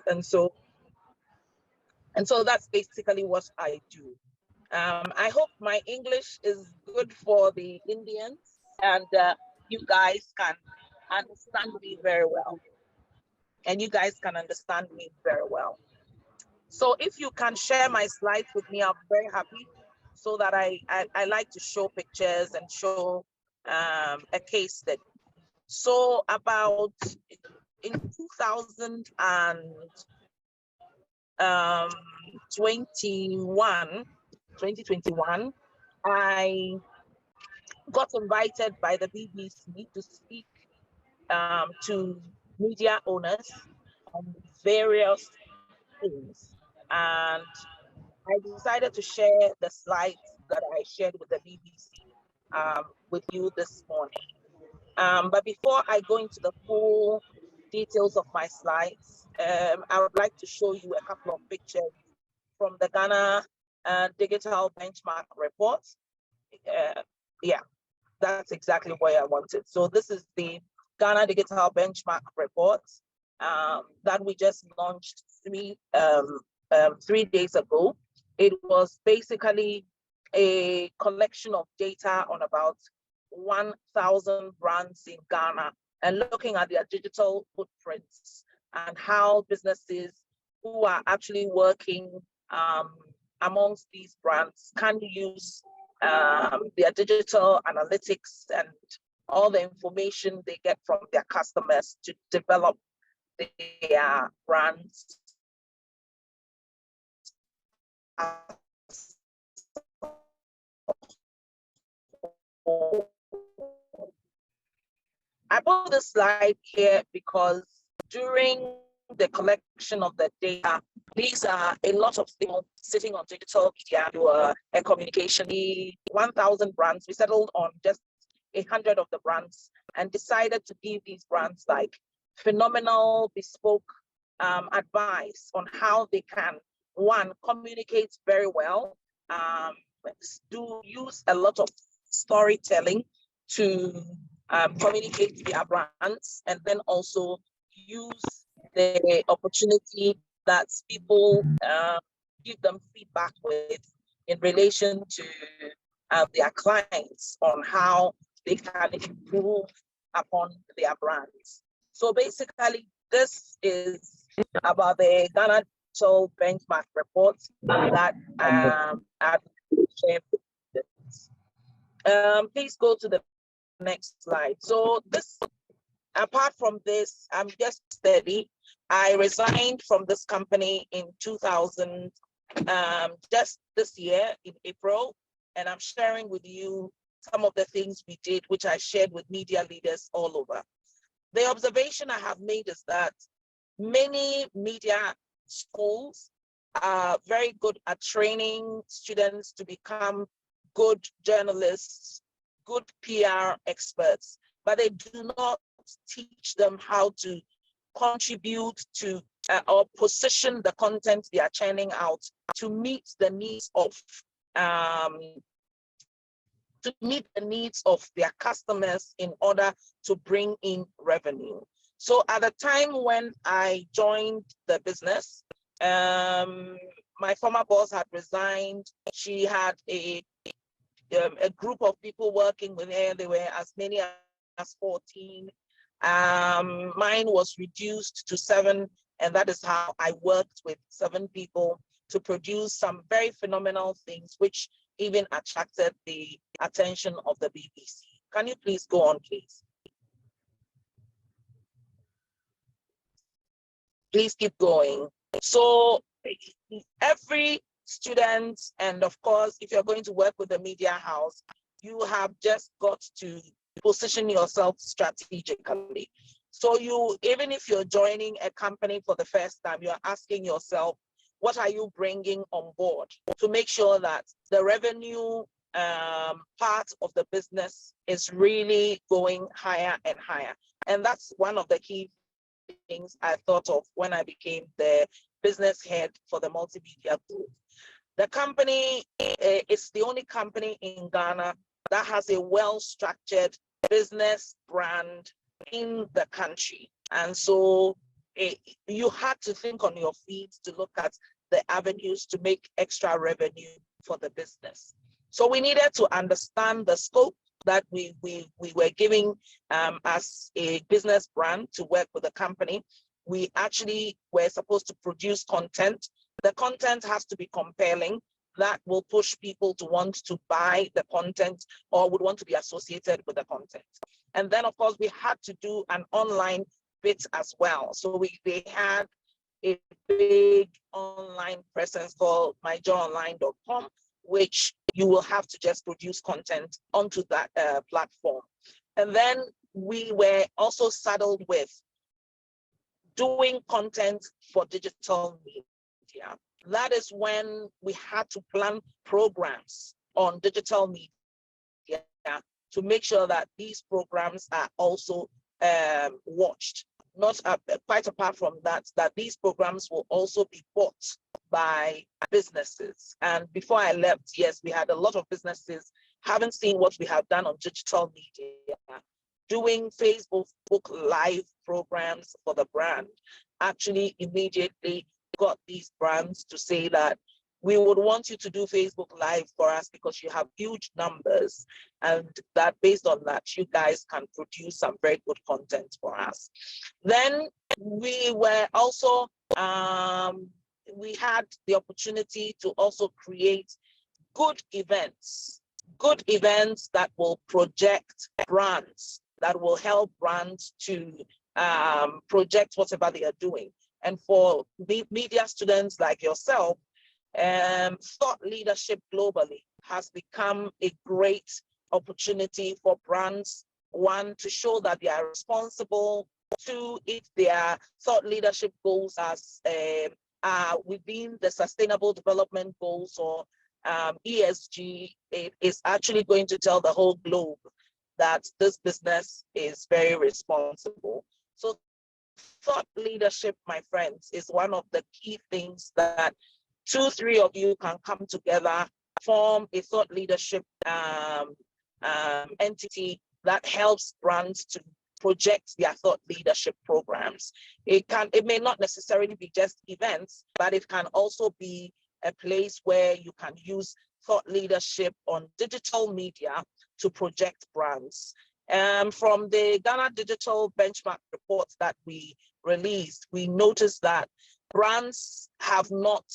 And so that's basically what I do. I hope my English is good for the Indians, and you guys can understand me very well. So if you can share my slides with me, I'll be very happy, so that I like to show pictures and show a case study. So about in 2021, I got invited by the BBC to speak to media owners on various things. And I decided to share the slides that I shared with the BBC with you this morning. But before I go into the full details of my slides, I would like to show you a couple of pictures from the Ghana Digital Benchmark Report. Yeah, that's exactly what I wanted. So this is the Ghana Digital Benchmark Report that we just launched 3 days ago. It was basically a collection of data on about 1,000 brands in Ghana, and looking at their digital footprints and how businesses who are actually working amongst these brands can use their digital analytics and all the information they get from their customers to develop their brands. I put this slide here because during the collection of the data, these are a lot of people sitting on digital media to a communication. 1,000 brands, we settled on just 100 of the brands and decided to give these brands like phenomenal bespoke advice on how they can, one, communicate very well, do use a lot of storytelling to communicate their brands, and then also use the opportunity that people give them feedback with in relation to their clients on how they can improve upon their brands. So basically, this is about the Ghana Digital Benchmark report that I've shared with you. Please go to the next slide. So this, apart from this, I'm just steady. I resigned from this company in 2000, just this year in April, and I'm sharing with you some of the things we did, which I shared with media leaders all over. The observation I have made is that many media schools are very good at training students to become good journalists, good PR experts, but they do not teach them how to contribute to or position the content they are churning out to meet the needs of their customers in order to bring in revenue. So at the time when I joined the business, my former boss had resigned. She had a group of people working with her. They were as many as 14. Mine was reduced to 7, and that is how I worked with 7 people to produce some very phenomenal things, which even attracted the attention of the BBC. Can you please go on, please? Please keep going. So every student, and of course, if you're going to work with a media house, you have just got to position yourself strategically. So even if you're joining a company for the first time, you're asking yourself, what are you bringing on board to make sure that the revenue part of the business is really going higher and higher? And that's one of the key things I thought of when I became the business head for the multimedia group. The company is the only company in Ghana that has a well-structured business brand in the country. And so you had to think on your feet to look at the avenues to make extra revenue for the business. So we needed to understand the scope that we were giving as a business brand to work with the company. We actually were supposed to produce content. The content has to be compelling. That will push people to want to buy the content or would want to be associated with the content. And then, of course, we had to do an online bit as well. So they had a big online presence called myjoyonline.com, which you will have to just produce content onto that platform. And then we were also saddled with doing content for digital media. That is when we had to plan programs on digital media to make sure that these programs are also watched. Not quite apart from that, that these programs will also be bought by businesses. And before I left, yes, we had a lot of businesses haven't seen what we have done on digital media, doing Facebook live programs for the brand. Actually, immediately got these brands to say that we would want you to do Facebook Live for us because you have huge numbers, and that based on that, you guys can produce some very good content for us. Then we were also, we had the opportunity to also create good events that will project brands, that will help brands to project whatever they are doing. And for media students like yourself, thought leadership globally has become a great opportunity for brands, one, to show that they are responsible, two, if their thought leadership goals are within the sustainable development goals or ESG, it is actually going to tell the whole globe that this business is very responsible. So thought leadership, my friends, is one of the key things that 2-3 of you can come together, form a thought leadership entity that helps brands to project their thought leadership programs. It may not necessarily be just events, but it can also be a place where you can use thought leadership on digital media to project brands. From the Ghana Digital Benchmark report that we released, we noticed that brands have not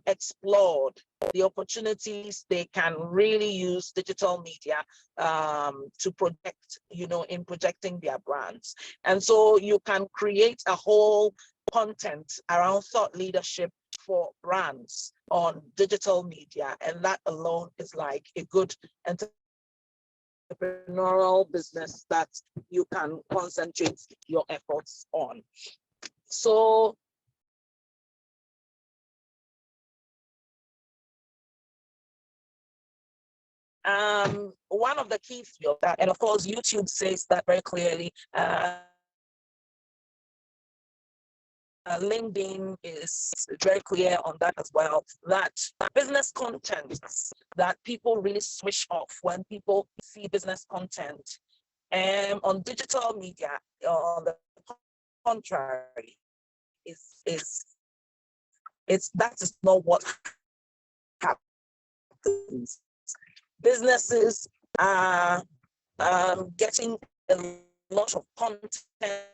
explored the opportunities they can really use digital media to project, in projecting their brands. And so you can create a whole content around thought leadership for brands on digital media, and that alone is like a good entrepreneurial business that you can concentrate your efforts on. So one of the keys of that, and of course YouTube says that very clearly, LinkedIn is very clear on that as well, that business content that people really switch off when people see business content. On digital media, on the contrary, that is not what happens. Businesses are getting a lot of content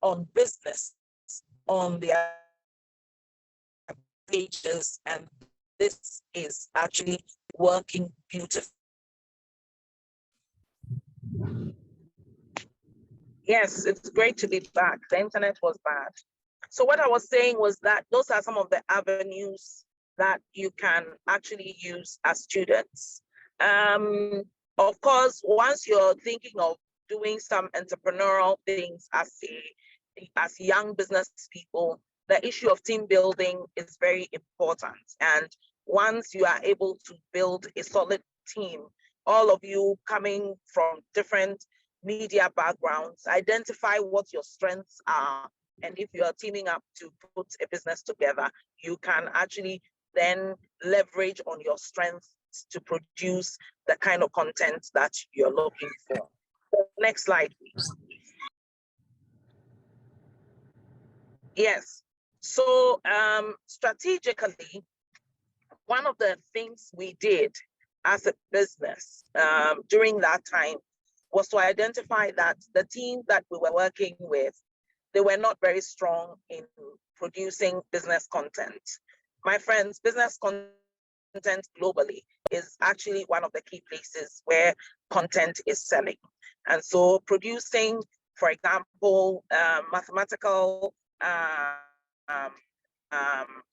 on business on their pages, and this is actually working beautifully. Yes, it's great to be back. The internet was bad. So what I was saying was that those are some of the avenues that you can actually use as students. Of course, once you're thinking of doing some entrepreneurial things as young business people, the issue of team building is very important. And once you are able to build a solid team, all of you coming from different media backgrounds, identify what your strengths are. And if you are teaming up to put a business together, you can actually then leverage on your strengths to produce the kind of content that you're looking for. Next slide, please. Yes. So strategically, one of the things we did as a business during that time was to identify that the team that we were working with, they were not very strong in producing business content. My friends, business content globally is actually one of the key places where content is selling. And so producing, for example, mathematical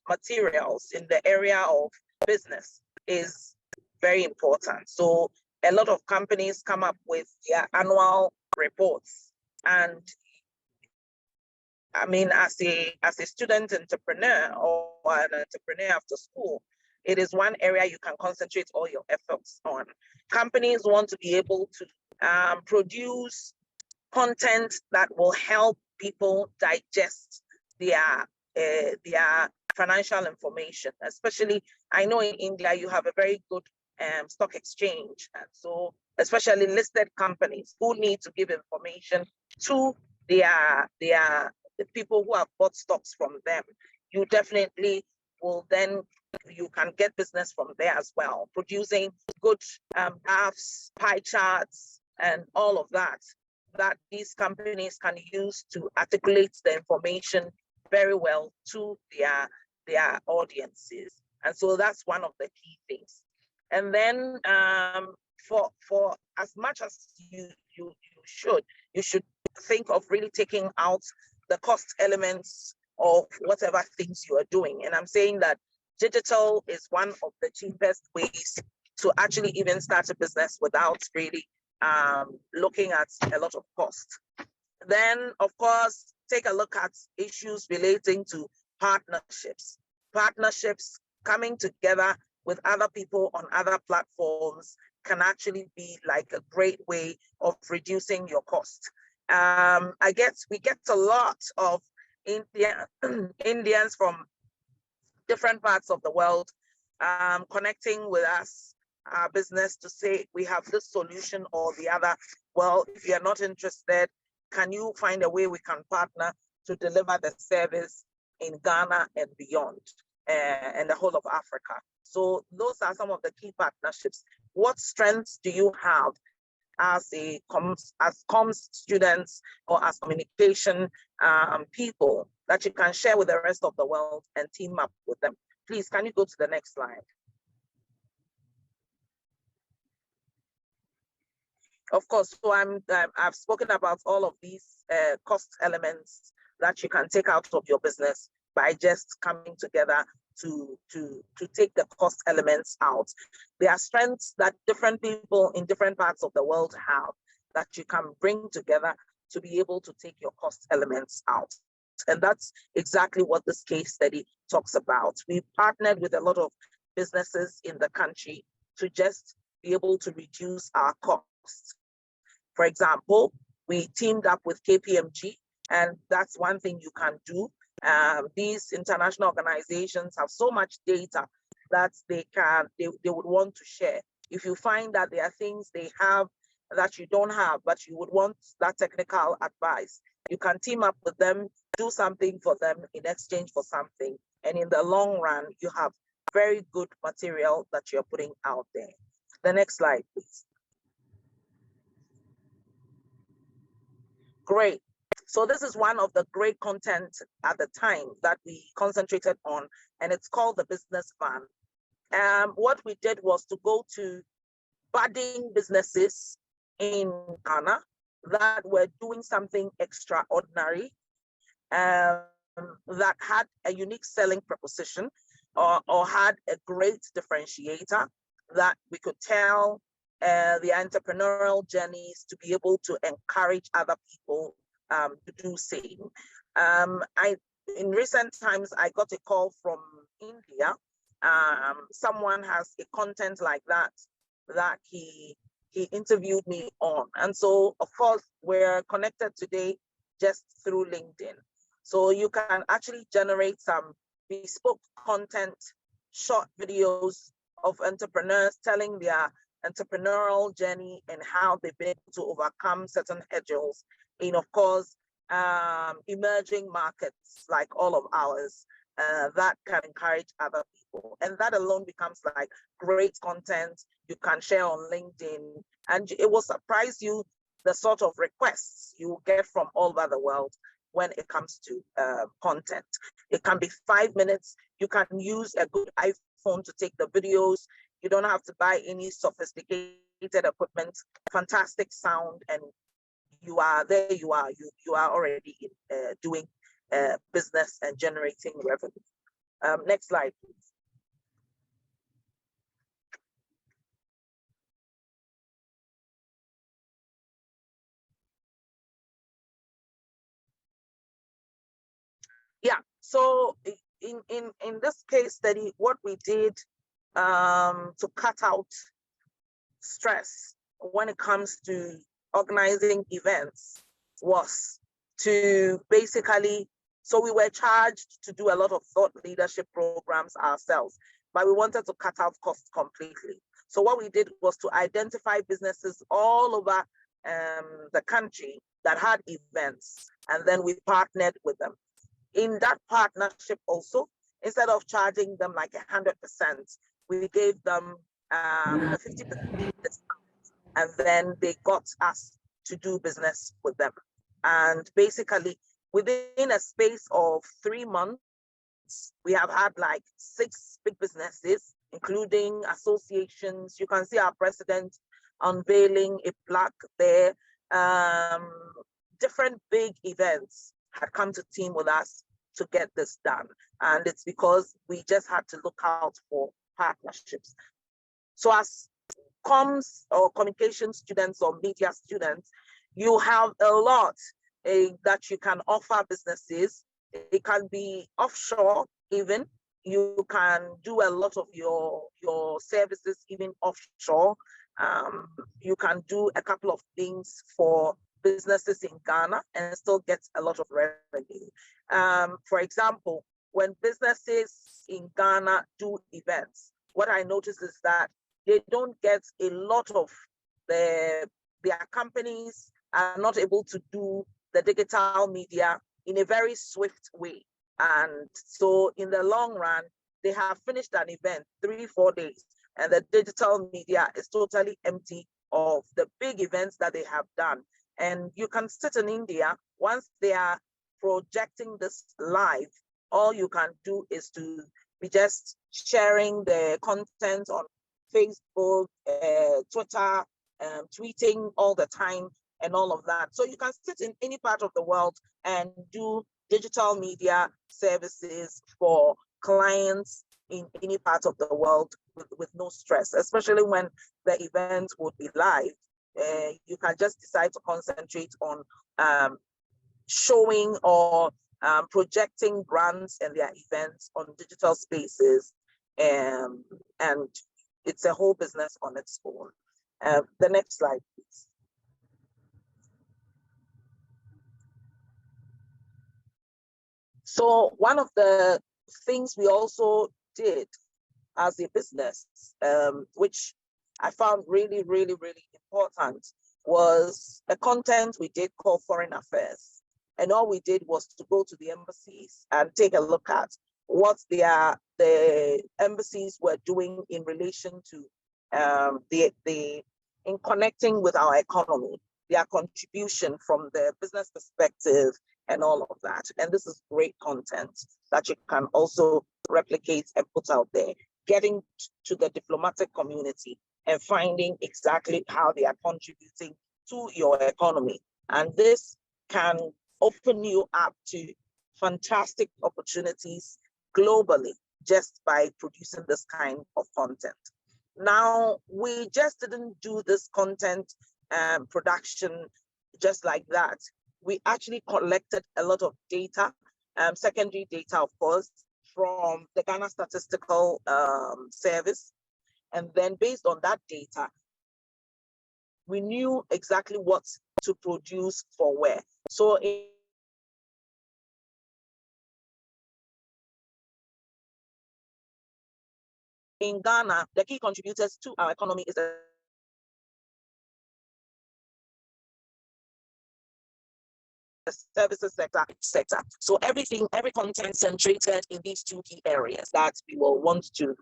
materials in the area of business is very important. So a lot of companies come up with their annual reports. And I mean, as a student entrepreneur or an entrepreneur after school, it is one area you can concentrate all your efforts on. Companies want to be able to produce content that will help people digest their financial information. Especially, I know in India you have a very good stock exchange, and so especially listed companies who need to give information to the people who have bought stocks from them. You definitely will then, you can get business from there as well, producing good graphs, pie charts, and all of that these companies can use to articulate the information very well to their audiences. And so that's one of the key things. And then for as much as you should think of really taking out the cost elements of whatever things you are doing. And I'm saying that digital is one of the cheapest ways to actually even start a business without really looking at a lot of cost. Then, of course, take a look at issues relating to partnerships. Partnerships, coming together with other people on other platforms, can actually be like a great way of reducing your cost. I guess we get a lot of Indians from different parts of the world connecting with us, our business, to say we have this solution or the other. Well, if you're not interested, can you find a way we can partner to deliver the service in Ghana and beyond, and the whole of Africa? So those are some of the key partnerships. What strengths do you have as comms students or as communication people that you can share with the rest of the world and team up with them? Please, can you go to the next slide? Of course, so I've spoken about all of these cost elements that you can take out of your business by just coming together to take the cost elements out. There are strengths that different people in different parts of the world have that you can bring together to be able to take your cost elements out. And that's exactly what this case study talks about. We partnered with a lot of businesses in the country to just be able to reduce our costs. For example, we teamed up with KPMG, and that's one thing you can do. These international organizations have so much data that they would want to share. If you find that there are things they have that you don't have, but you would want that technical advice, you can team up with them, do something for them in exchange for something. And in the long run, you have very good material that you're putting out there. The next slide, please. Great. So this is one of the great content at the time that we concentrated on, and it's called the Business Van. What we did was to go to budding businesses in Ghana that were doing something extraordinary, that had a unique selling proposition or had a great differentiator that we could tell the entrepreneurial journeys to be able to encourage other people to do same. In recent times, I got a call from India. Someone has a content like that he interviewed me on. And so, of course, we're connected today just through LinkedIn. So you can actually generate some bespoke content, short videos of entrepreneurs telling their entrepreneurial journey and how they've been able to overcome certain hurdles in, of course, emerging markets like all of ours that can encourage other people. And that alone becomes like great content you can share on LinkedIn. And it will surprise you the sort of requests you get from all over the world when it comes to content. It can be 5 minutes. You can use a good iPhone to take the videos. You don't have to buy any sophisticated equipment, fantastic sound, and you are already doing business and generating revenue. Next slide, please. Yeah, so in this case study, what we did to cut out stress when it comes to organizing events was to basically, so we were charged to do a lot of thought leadership programs ourselves, but we wanted to cut out costs completely. So what we did was to identify businesses all over the country that had events, and then we partnered with them. In that partnership also, instead of charging them like 100%, we gave them a 50% discount, and then they got us to do business with them. And basically, within a space of 3 months, we have had like 6 big businesses, including associations. You can see our president unveiling a plaque there. Different big events had come to team with us to get this done. And it's because we just had to look out for partnerships. So as comms or communication students or media students, you have a lot that you can offer businesses. It can be offshore even. You can do a lot of your services even offshore. You can do a couple of things for businesses in Ghana and still get a lot of revenue. For example, when businesses in Ghana do events, what I notice is that they don't get a lot of their companies are not able to do the digital media in a very swift way. And so in the long run, they have finished an event 3-4 days, and the digital media is totally empty of the big events that they have done. And you can sit in India, once they are projecting this live, all you can do is to be just sharing the content on Facebook, Twitter, tweeting all the time and all of that. So you can sit in any part of the world and do digital media services for clients in any part of the world with no stress, especially when the event would be live. You can just decide to concentrate on showing or projecting brands and their events on digital spaces, and it's a whole business on its own. The next slide, please. So one of the things we also did as a business, which I found really, really, really important, was a content we did called Foreign Affairs. And all we did was to go to the embassies and take a look at what the embassies were doing in relation to in connecting with our economy, their contribution from the business perspective and all of that. And this is great content that you can also replicate and put out there, getting to the diplomatic community and finding exactly how they are contributing to your economy. And this can open you up to fantastic opportunities globally just by producing this kind of content. Now, we just didn't do this content production just like that. We actually collected a lot of data, secondary data, of course, from the Ghana Statistical Service. And then based on that data, we knew exactly what to produce for where. So in Ghana, the key contributors to our economy is the . the services sector. So every content centrated in these two key areas that we will want to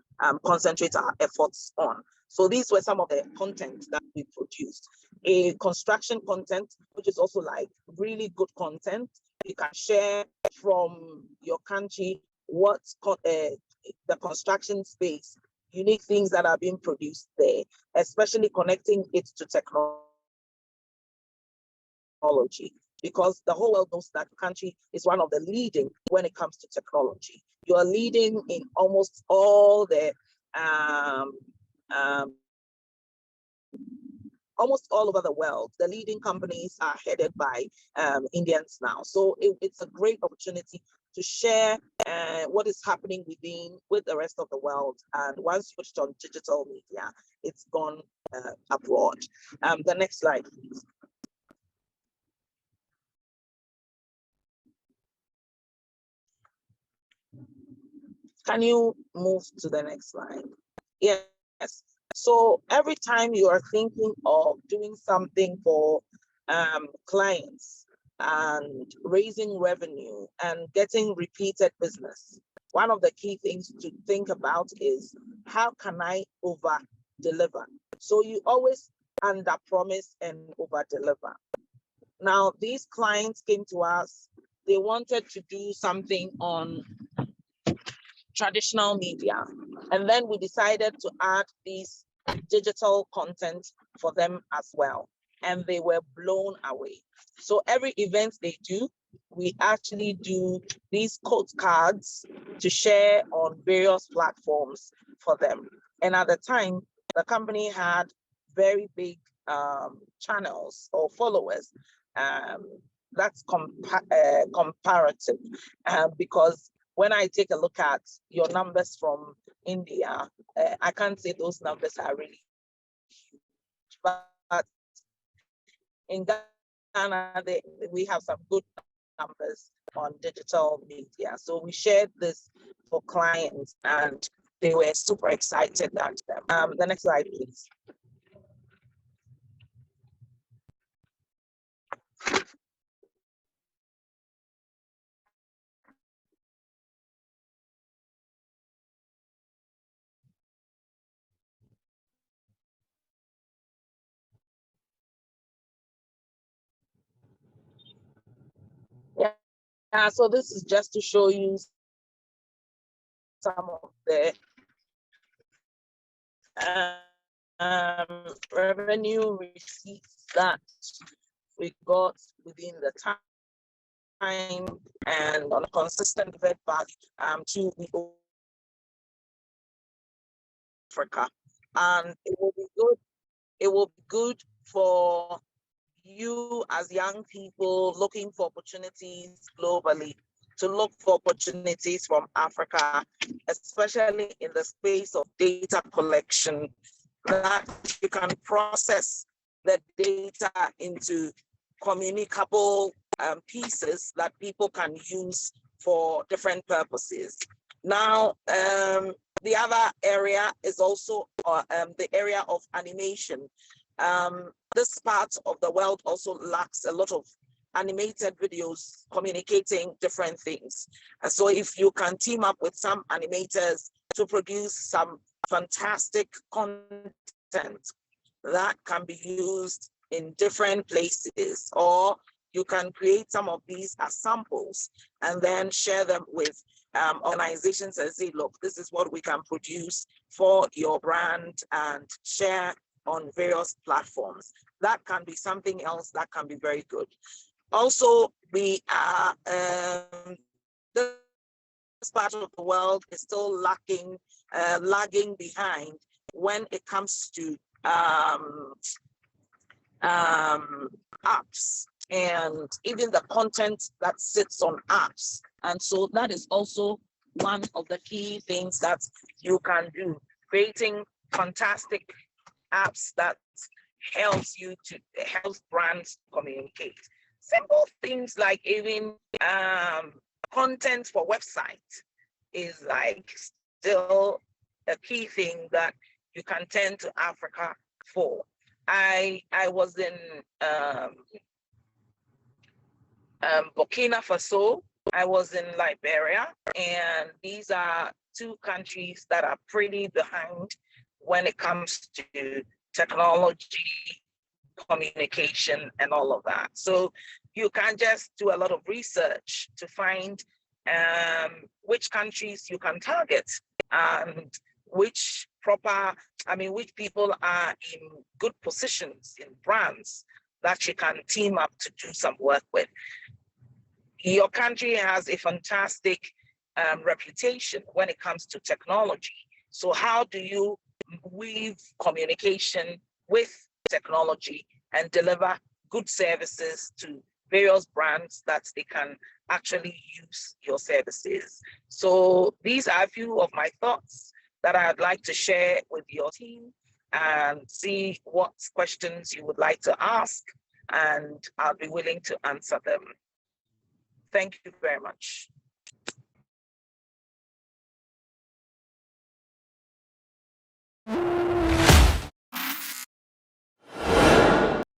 concentrate our efforts on. So these were some of the content that we produced. A construction content, which is also like really good content. You can share from your country what's the construction space, unique things that are being produced there, especially connecting it to technology, because the whole world knows that the country is one of the leading when it comes to technology. You are leading in almost all the almost all over the world. The leading companies are headed by Indians now. So it's a great opportunity to share what is happening with the rest of the world. And once you put it on digital media, it's gone abroad. The next slide, please. Can you move to the next slide? Yes. So every time you are thinking of doing something for clients and raising revenue and getting repeated business, one of the key things to think about is, how can I over deliver? So you always under promise and over deliver. Now, these clients came to us, they wanted to do something on traditional media. And then we decided to add these digital content for them as well. And they were blown away. So every event they do, we actually do these quote cards to share on various platforms for them. And at the time, the company had very big channels or followers. That's comparative because when I take a look at your numbers from India, I can't say those numbers are really huge, but in Ghana, we have some good numbers on digital media. So we shared this for clients and they were super excited at them. The next slide, please. Yeah, so this is just to show you some of the revenue receipts that we got within the time and on a consistent value to the Africa. And it will be good. It will be good for you as young people looking for opportunities globally to look for opportunities from Africa, especially in the space of data collection, that you can process the data into communicable pieces that people can use for different purposes. Now, the other area is also the area of animation. This part of the world also lacks a lot of animated videos communicating different things. And so if you can team up with some animators to produce some fantastic content that can be used in different places, or you can create some of these as samples and then share them with organizations and say, look, this is what we can produce for your brand and share on various platforms. That can be something else that can be very good. Also, we are, this part of the world is still lagging behind when it comes to apps and even the content that sits on apps. And so that is also one of the key things that you can do, creating fantastic apps that helps brands communicate. Simple things like even content for websites is like still a key thing that you can turn to Africa for. I was in Burkina Faso, I was in Liberia, and these are two countries that are pretty behind when it comes to technology, communication, and all of that. So you can just do a lot of research to find which countries you can target and which which people are in good positions in brands that you can team up to do some work with. Your country has a fantastic reputation when it comes to technology. So how do you weave communication with technology and deliver good services to various brands that they can actually use your services? So these are a few of my thoughts that I'd like to share with your team and see what questions you would like to ask, and I'll be willing to answer them. Thank you very much.